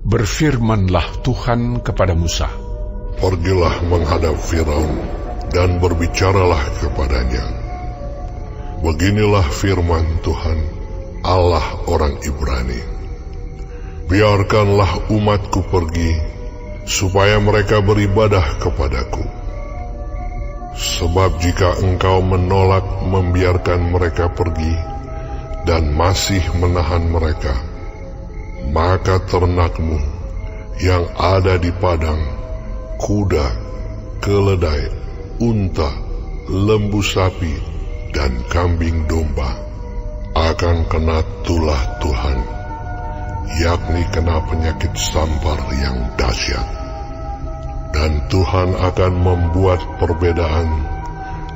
Berfirmanlah Tuhan kepada Musa, "Pergilah menghadap Firaun dan berbicaralah kepadanya. Beginilah firman Tuhan, Allah orang Ibrani. Biarkanlah umatku pergi, supaya mereka beribadah kepadaku. Sebab jika engkau menolak membiarkan mereka pergi dan masih menahan mereka, maka ternakmu yang ada di padang, kuda, keledai, unta, lembu sapi, dan kambing domba, akan kena tulah Tuhan, yakni kena penyakit sampar yang dahsyat. Dan Tuhan akan membuat perbedaan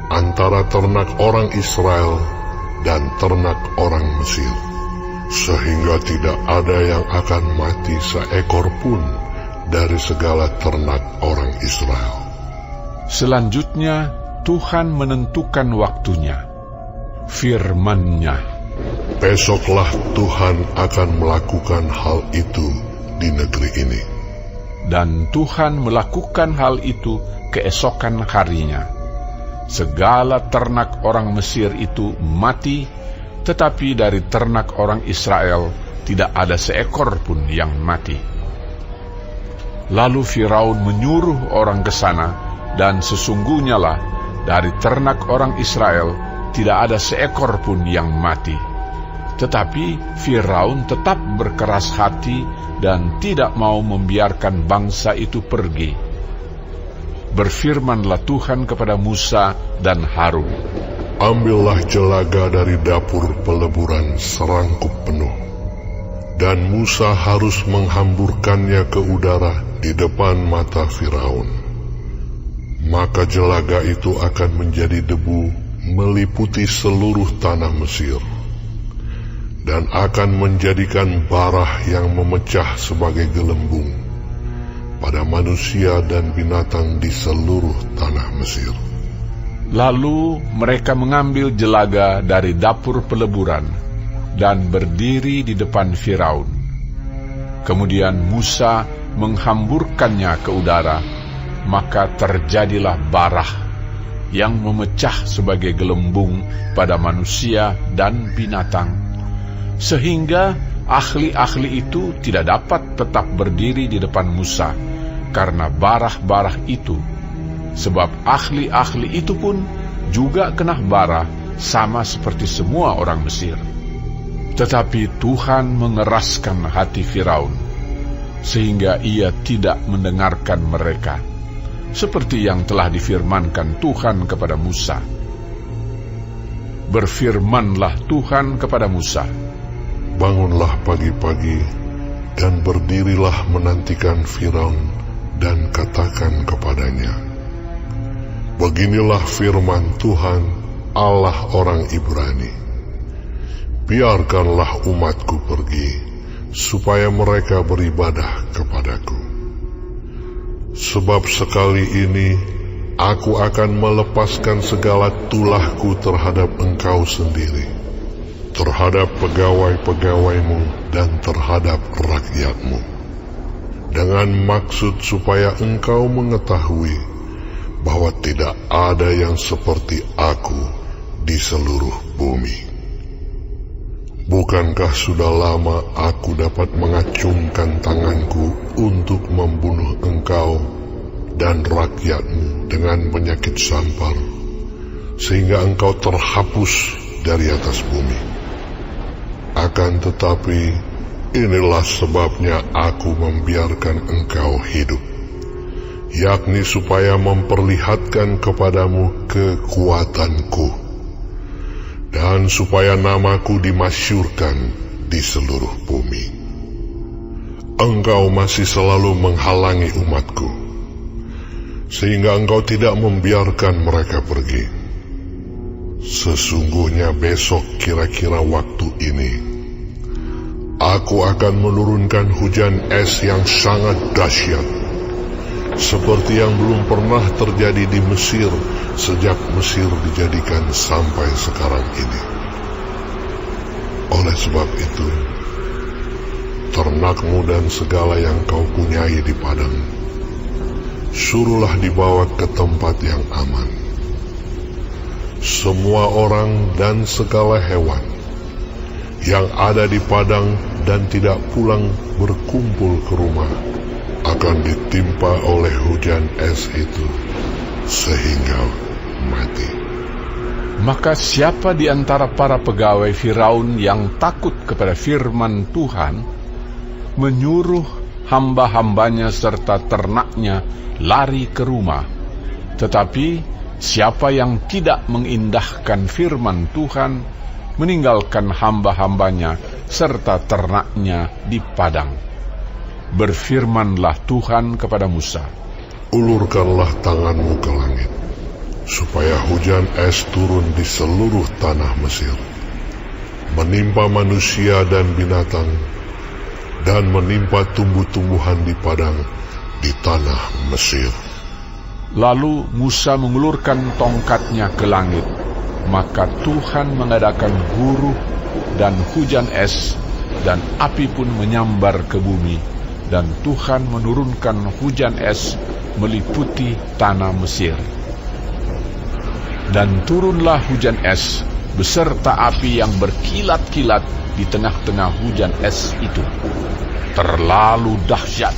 antara ternak orang Israel dan ternak orang Mesir, sehingga tidak ada yang akan mati seekor pun dari segala ternak orang Israel." Selanjutnya Tuhan menentukan waktunya. Firman-Nya, "Besoklah Tuhan akan melakukan hal itu di negeri ini." Dan Tuhan melakukan hal itu keesokan harinya. Segala ternak orang Mesir itu mati, tetapi dari ternak orang Israel tidak ada seekor pun yang mati. Lalu Firaun menyuruh orang ke sana, dan sesungguhnya lah dari ternak orang Israel tidak ada seekor pun yang mati. Tetapi Firaun tetap berkeras hati dan tidak mau membiarkan bangsa itu pergi. Berfirmanlah Tuhan kepada Musa dan Harun, "Ambillah jelaga dari dapur peleburan serangkup penuh, dan Musa harus menghamburkannya ke udara di depan mata Firaun. Maka jelaga itu akan menjadi debu meliputi seluruh tanah Mesir, dan akan menjadikan barah yang memecah sebagai gelembung pada manusia dan binatang di seluruh tanah Mesir." Lalu mereka mengambil jelaga dari dapur peleburan dan berdiri di depan Firaun. Kemudian Musa menghamburkannya ke udara, maka terjadilah barah yang memecah sebagai gelembung pada manusia dan binatang, sehingga ahli-ahli itu tidak dapat tetap berdiri di depan Musa karena barah-barah itu. Sebab ahli-ahli itu pun juga kena bara sama seperti semua orang Mesir. Tetapi Tuhan mengeraskan hati Firaun, sehingga ia tidak mendengarkan mereka, seperti yang telah difirmankan Tuhan kepada Musa. Berfirmanlah Tuhan kepada Musa, "Bangunlah pagi-pagi dan berdirilah menantikan Firaun dan katakan kepadanya, beginilah firman Tuhan, Allah orang Ibrani. Biarkanlah umatku pergi, supaya mereka beribadah kepadaku. Sebab sekali ini aku akan melepaskan segala tulahku terhadap engkau sendiri, terhadap pegawai-pegawaimu dan terhadap rakyatmu, dengan maksud supaya engkau mengetahui bahwa tidak ada yang seperti aku di seluruh bumi. Bukankah sudah lama aku dapat mengacungkan tanganku untuk membunuh engkau dan rakyatmu dengan penyakit sampar, sehingga engkau terhapus dari atas bumi? Akan tetapi, inilah sebabnya aku membiarkan engkau hidup, yakni supaya memperlihatkan kepadamu kekuatanku, dan supaya namaku dimasyurkan di seluruh bumi. Engkau masih selalu menghalangi umatku, sehingga engkau tidak membiarkan mereka pergi. Sesungguhnya besok kira-kira waktu ini, aku akan menurunkan hujan es yang sangat dahsyat, seperti yang belum pernah terjadi di Mesir sejak Mesir dijadikan sampai sekarang ini. Oleh sebab itu, ternakmu dan segala yang kau punyai di padang, suruhlah dibawa ke tempat yang aman. Semua orang dan segala hewan yang ada di padang dan tidak pulang berkumpul ke rumah akan ditimpa oleh hujan es itu sehingga mati. Maka siapa di antara para pegawai Firaun yang takut kepada firman Tuhan menyuruh hamba-hambanya serta ternaknya lari ke rumah, tetapi siapa yang tidak mengindahkan firman Tuhan meninggalkan hamba-hambanya serta ternaknya di padang. Berfirmanlah Tuhan kepada Musa, ulurkanlah tanganmu ke langit, supaya hujan es turun di seluruh tanah Mesir, menimpa manusia dan binatang, dan menimpa tumbuh-tumbuhan di padang di tanah Mesir. Lalu Musa mengulurkan tongkatnya ke langit, maka Tuhan mengadakan guruh dan hujan es, dan api pun menyambar ke bumi, dan Tuhan menurunkan hujan es meliputi tanah Mesir. Dan turunlah hujan es beserta api yang berkilat-kilat di tengah-tengah hujan es itu. Terlalu dahsyat,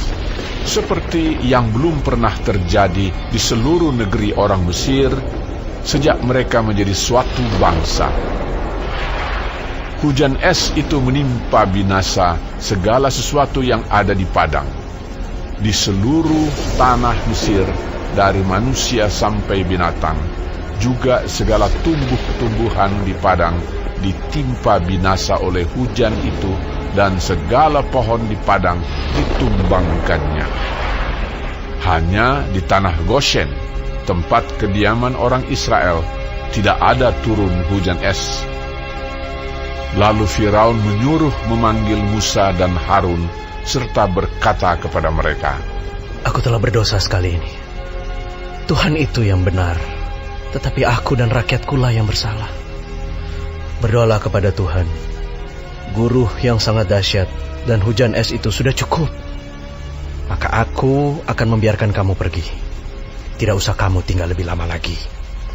seperti yang belum pernah terjadi di seluruh negeri orang Mesir sejak mereka menjadi suatu bangsa. Hujan es itu menimpa binasa segala sesuatu yang ada di padang, di seluruh tanah Mesir, dari manusia sampai binatang, juga segala tumbuh-tumbuhan di padang ditimpa binasa oleh hujan itu, dan segala pohon di padang ditumbangkannya. Hanya di tanah Goshen, tempat kediaman orang Israel, tidak ada turun hujan es. Lalu Firaun menyuruh memanggil Musa dan Harun, serta berkata kepada mereka, aku telah berdosa sekali ini. Tuhan itu yang benar, tetapi aku dan rakyatkulah yang bersalah. Berdoalah kepada Tuhan. Guruh yang sangat dahsyat dan hujan es itu sudah cukup. Maka aku akan membiarkan kamu pergi. Tidak usah kamu tinggal lebih lama lagi.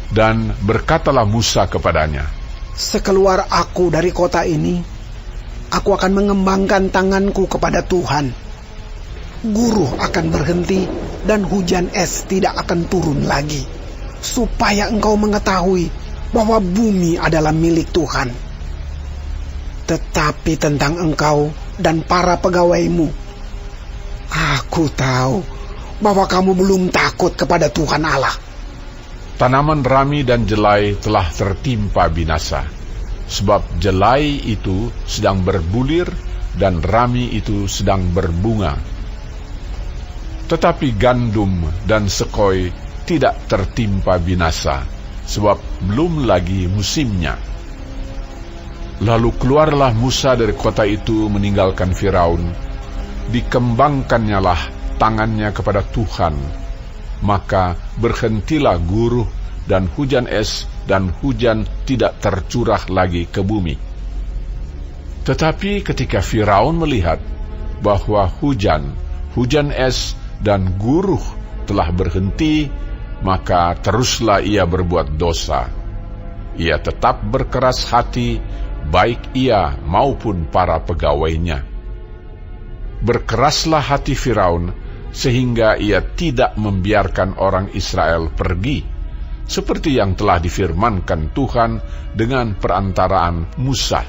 Dan berkatalah Musa kepadanya, sekeluar aku dari kota ini, aku akan mengembangkan tanganku kepada Tuhan. Guruh akan berhenti dan hujan es tidak akan turun lagi, supaya engkau mengetahui bahwa bumi adalah milik Tuhan. Tetapi tentang engkau dan para pegawaimu, aku tahu bahwa kamu belum takut kepada Tuhan Allah. Tanaman rami dan jelai telah tertimpa binasa, sebab jelai itu sedang berbulir dan rami itu sedang berbunga. Tetapi gandum dan sekoi tidak tertimpa binasa, sebab belum lagi musimnya. Lalu keluarlah Musa dari kota itu meninggalkan Firaun. Dikembangkannyalah tangannya kepada Tuhan, maka berhentilah guruh dan hujan es, dan hujan tidak tercurah lagi ke bumi. Tetapi ketika Firaun melihat bahwa hujan es, dan guruh telah berhenti, maka teruslah ia berbuat dosa. Ia tetap berkeras hati, baik ia maupun para pegawainya. Berkeraslah hati Firaun, sehingga ia tidak membiarkan orang Israel pergi, seperti yang telah difirmankan Tuhan dengan perantaraan Musa.